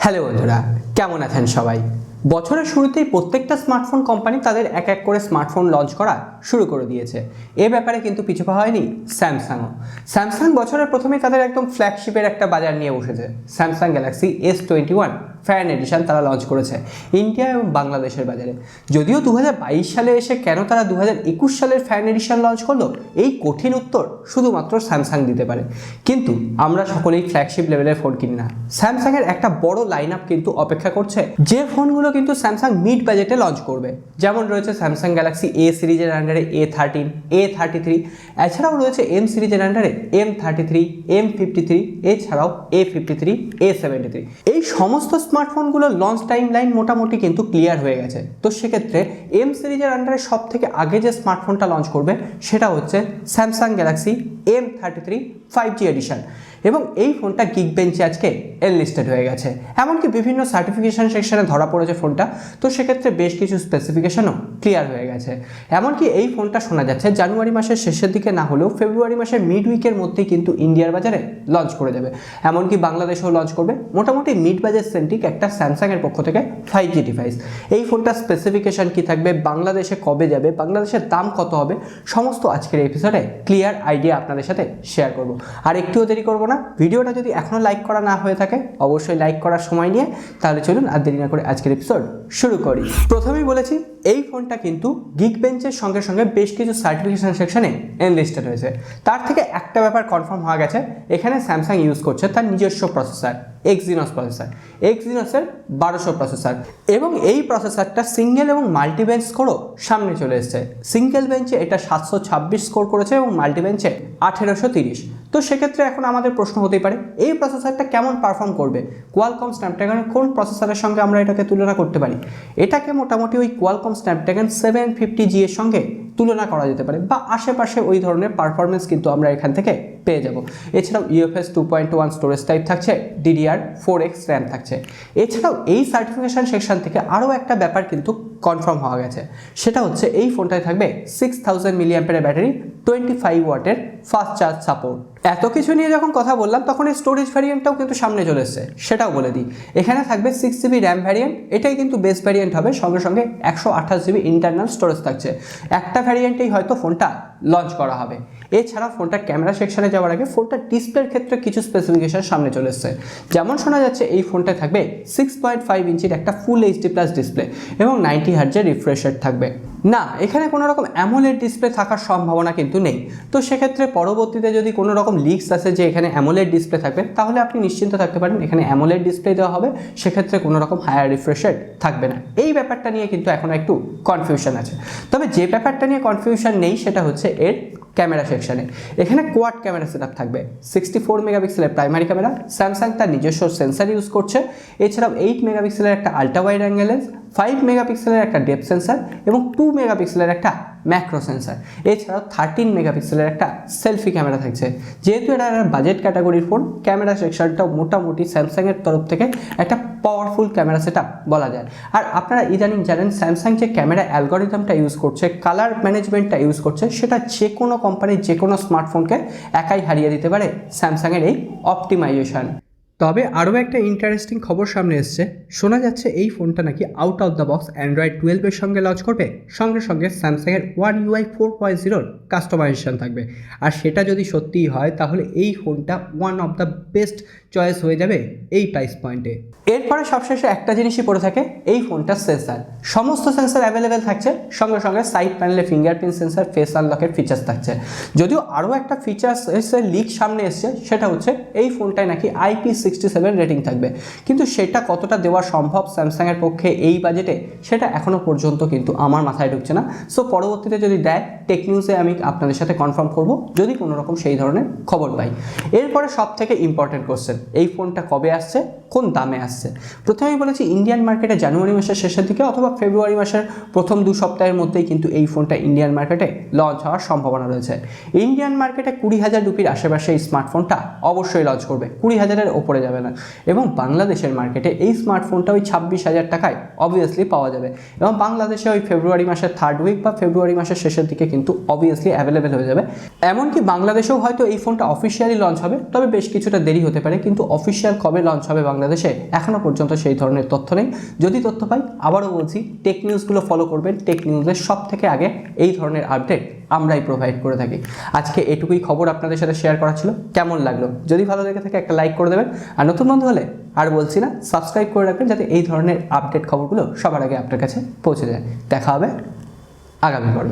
Hello বন্ধুরা, কেমন আছেন সবাই? বছরের শুরুতেই প্রত্যেকটা স্মার্টফোন কোম্পানি তাদের এক এক করে স্মার্টফোন লঞ্চ করা শুরু করে দিয়েছে। এ ব্যাপারে কিন্তু পিছু পা হয়নি স্যামসাংও। স্যামসাং বছরের প্রথমেই তাদের একদম ফ্ল্যাগশিপের একটা বাজার নিয়ে বসেছে। Samsung Galaxy S21 fan addition তারা লঞ্চ করেছে ইন্ডিয়া এবং বাংলাদেশের বাজারে। যদিও 2022 সালে এসে কেন তারা 2021 সালের ফ্যান এডিশন লঞ্চ করলো, এই কঠিন উত্তর শুধুমাত্র স্যামসাং দিতে পারে। কিন্তু আমরা সকলেই ফ্ল্যাগশিপ লেভেলের ফোন কিনি না। স্যামসাংয়ের একটা বড় লাইন আপ কিন্তু অপেক্ষা করছে, যে ফোনগুলো কিন্তু স্যামসাং মিড বাজেটে লঞ্চ করবে। যেমন রয়েছে স্যামসাং গ্যালাক্সি A সিরিজের আন্ডারে A13, A33, এছাড়াও রয়েছে M সিরিজের আন্ডারে M33, M53, এছাড়াও A53, A73। এই সমস্ত স্মার্টফোনগুলোর লঞ্চ টাইম লাইন মোটামুটি কিন্তু ক্লিয়ার হয়ে গেছে। তো সেক্ষেত্রে M সিরিজের আন্ডারে সব থেকে আগে যে স্মার্টফোনটা লঞ্চ করবে সেটা হচ্ছে Samsung Galaxy M33 5G addition, এবং এই ফোনটা গিকবেঞ্চে আজকে এনলিস্টেড হয়ে গেছে। এমনকি বিভিন্ন সার্টিফিকেশন সেকশনে ধরা পড়েছে ফোনটা। তো সেক্ষেত্রে বেশ কিছু স্পেসিফিকেশনও ক্লিয়ার হয়ে গেছে। এমনকি এই ফোনটা শোনা যাচ্ছে জানুয়ারি মাসের শেষের দিকে না হলেও ফেব্রুয়ারি মাসের মিড উইকের মধ্যেই কিন্তু ইন্ডিয়ার বাজারে লঞ্চ করে দেবে। এমনকি বাংলাদেশেও লঞ্চ করবে। মোটামুটি মিড বাজেট সেন্ট্রিক একটা স্যামসাংয়ের পক্ষ থেকে 5G ডিভাইস। এই ফোনটার স্পেসিফিকেশন কী থাকবে, বাংলাদেশে কবে যাবে, বাংলাদেশের দাম কত হবে, সমস্ত আজকের এপিসোডে ক্লিয়ার আইডিয়া আপনাদের সাথে শেয়ার করব। আর একটুও দেরি করবো না, ভিডিওটা যদি এখনও লাইক করা না হয়ে থাকে অবশ্যই লাইক করার সময় নিয়ে, তাহলে চলুন আর দেরি না করে আজকের এপিসোড শুরু করি। প্রথমেই বলেছি এই ফোনটা কিন্তু গিকবেঞ্চের সঙ্গে সঙ্গে বেশ কিছু সার্টিফিকেশন সেকশনে এনলিস্টেড হয়েছে। তার থেকে একটা ব্যাপার কনফার্ম হওয়া গেছে, এখানে স্যামসাং ইউজ করছে তার নিজস্ব প্রসেসর এক্সিনোস প্রসেসর, এক্সিনোসের 1200 প্রসেসর, এবং এই প্রসেসরটা সিঙ্গেল এবং মাল্টিবেঞ্চ স্কোরও সামনে চলে এসেছে। সিঙ্গেল বেঞ্চে এটা 726 স্কোর করেছে এবং মাল্টিবেঞ্চে 1830। তো সেক্ষেত্রে এখন আমাদের প্রশ্ন হতেই পারে এই প্রসেসরটা কেমন পারফর্ম করবে, কোয়ালকম স্ন্যাপড্রাগনের কোন প্রসেসরের সঙ্গে আমরা এটাকে তুলনা করতে পারি। এটাকে মোটামুটি ওই কোয়ালকম স্ন্যাপড্রাগন 750G এর সঙ্গে তুলনা করা যেতে পারে, বা আশেপাশে ওই ধরনের পারফরমেন্স কিন্তু আমরা এখান থেকে পেয়ে যাব। এছাড়াও UFS 2.1 স্টোরেজ টাইপ থাকছে, DDR4X র্যাম থাকছে। এছাড়াও এই সার্টিফিকেশন সেকশন থেকে আরও একটা ব্যাপার কিন্তু কনফার্ম হওয়া গেছে, সেটা হচ্ছে এই ফোনটায় থাকবে 6000 মিলিঅ্যাম্পিয়ারের ব্যাটারি, 25 ওয়াটের ফাস্ট চার্জ সাপোর্ট। এত কিছু নিয়ে যখন কথা বললাম তখন এই স্টোরেজ ভ্যারিয়েন্টটাও কিন্তু সামনে চলে এসেছে, সেটাও বলে দিই। এখানে থাকবে 6GB র্যাম ভ্যারিয়েন্ট, এটাই কিন্তু বেস ভ্যারিয়েন্ট হবে, সঙ্গে সঙ্গে 128GB ইন্টারনাল স্টোরেজ থাকছে। একটা ভ্যারিয়েন্টেই হয়তো ফোনটা লঞ্চ করা হবে। এছাড়া ফোনটা ক্যামেরা সেকশনে যাওয়ার আগে ফোনটার ডিসপ্লের ক্ষেত্রে কিছু স্পেসিফিকেশন সামনে চলে এসেছে। যেমন শোনা যাচ্ছে এই ফোনটায় থাকবে 6.5 ইঞ্চির একটা ফুল HD+ ডিসপ্লে এবং 90 হার্টজের রিফ্রেশ রেট থাকবে। না, এখানে কোনো রকম অ্যামোলেড ডিসপ্লে থাকার সম্ভাবনা কিন্তু নেই। তো সেক্ষেত্রে পরবর্তীতে যদি কোনো রকম লিক্স আসে যে এখানে অ্যামোলেড ডিসপ্লে থাকবে, তাহলে আপনি নিশ্চিন্ত থাকতে পারেন এখানে অ্যামোলেড ডিসপ্লে দেওয়া হবে, সেক্ষেত্রে কোনো রকম হায়ার রিফ্রেশ রেট থাকবে না। এই ব্যাপারটা নিয়ে কিন্তু এখনও একটু কনফিউশন আছে। তবে যে ব্যাপারটা নিয়ে কনফিউশন নেই সেটা হচ্ছে এর ক্যামেরা সেকশনে। এখানে কোয়াড ক্যামেরা সেটআপ থাকবে, 64 মেগাপিক্সেলের প্রাইমারি ক্যামেরা, স্যামসাং তার নিজস্ব সেন্সার ইউজ করছে। এছাড়াও 8 মেগাপিক্সেলের একটা আল্ট্রা ওয়াইড অ্যাঙ্গেল লেন্স, 5 মেগাপিক্সেলের একটা ডেপথ সেন্সার এবং 2 মেগাপিক্সেলের একটা ম্যাক্রো সেন্সার। এছাড়াও 13 মেগাপিক্সেলের একটা সেলফি ক্যামেরা থাকছে। যেহেতু এটা একটা বাজেট ক্যাটাগরির ফোন, ক্যামেরা সেকশনটাও মোটামুটি স্যামসাংয়ের তরফ থেকে একটা পাওয়ারফুল ক্যামেরা সেটআপ বলা যায়। আর আপনারা ইদানিং জানেন স্যামসাং যে ক্যামেরা অ্যালগোরিদমটা ইউজ করছে, কালার ম্যানেজমেন্টটা ইউজ করছে, সেটা যে কোনো কোম্পানির যে কোনো স্মার্টফোনকে একাই হারিয়ে দিতে পারে স্যামসাংয়ের এই অপটিমাইজেশন। তবে আরও একটা ইন্টারেস্টিং খবর সামনে এসছে, শোনা যাচ্ছে এই ফোনটা নাকি out of the box Android 12 সঙ্গে লঞ্চ করবে, সঙ্গে সঙ্গে স্যামসাংয়ের One UI 4.0 কাস্টমাইজেশন থাকবে। আর সেটা যদি সত্যিই হয় তাহলে এই ফোনটা one of the best choice হয়ে যাবে এই প্রাইস পয়েন্টে। এরপরে সবশেষে একটা জিনিসই পড়ে থাকে, এই ফোনটার সেন্সার। সমস্ত সেন্সার অ্যাভেলেবেল থাকছে, সঙ্গে সঙ্গে সাইড প্যানেলে ফিঙ্গারপ্রিন্ট সেন্সার, ফেস আনলকের ফিচার্স থাকছে। যদিও আরও একটা ফিচার্স লিক সামনে এসছে, সেটা হচ্ছে এই ফোনটায় নাকি IP67 রেটিং থাকবে। কিন্তু সেটা কতটা দেওয়া সম্ভব স্যামসাংয়ের পক্ষে এই বাজেটে, সেটা এখনও পর্যন্ত কিন্তু আমার মাথায় ঢুকছে না। সো পরবর্তীতে যদি দেয় টেক নিউজে আমি আপনাদের সাথে কনফার্ম করব, যদি কোনো রকম সেই ধরনের খবর পাই। এরপরে সব থেকে ইম্পর্টেন্ট কোশ্চেন, এই ফোনটা কবে আসছে, কোন দামে আসছে। প্রথমেই বলেছি ইন্ডিয়ান মার্কেটে জানুয়ারি মাসের শেষের দিকে অথবা ফেব্রুয়ারি মাসের প্রথম 2 সপ্তাহের মধ্যেই কিন্তু এই ফোনটা ইন্ডিয়ান মার্কেটে লঞ্চ হওয়ার সম্ভাবনা রয়েছে। ইন্ডিয়ান মার্কেটে 20,000 রুপির আশেপাশে এই স্মার্টফোনটা অবশ্যই লঞ্চ করবে, 20,000-এর ওপরে পড়ে যাবে না। এবং বাংলাদেশের মার্কেটে এই স্মার্টফোনটা ওই 26,000 টাকায় অবভিয়াসলি পাওয়া যাবে, এবং বাংলাদেশে ওই ফেব্রুয়ারি মাসের 3rd উইক বা ফেব্রুয়ারি মাসের শেষের দিকে কিন্তু অবভিয়াসলি অ্যাভেলেবেল হয়ে যাবে। এমনকি বাংলাদেশেও হয়তো এই ফোনটা অফিসিয়ালি লঞ্চ হবে, তবে বেশ কিছুটা দেরি হতে পারে, কিন্তু অফিসিয়াল কবে লঞ্চ হবে বাংলাদেশে এখনও পর্যন্ত সেই ধরনের তথ্য নেই। যদি তথ্য পাই আবারও বলছি, টেক নিউজগুলো ফলো করবেন, টেক নিউজের সব থেকে আগে এই ধরনের আপডেট আমরাই প্রোভাইড করে থাকি। আজকে এটুকুই খবর আপনাদের সাথে শেয়ার করা ছিল। কেমন লাগলো? যদি ভালো লেগে থাকে একটা লাইক করে দেবেন, আর নতুন বন্ধু হলে আর বলছি না, সাবস্ক্রাইব করে রাখবেন যাতে এই ধরনের আপডেট খবরগুলো সবার আগে আপনার কাছে পৌঁছে যায়। দেখা হবে আগামী পর্বে।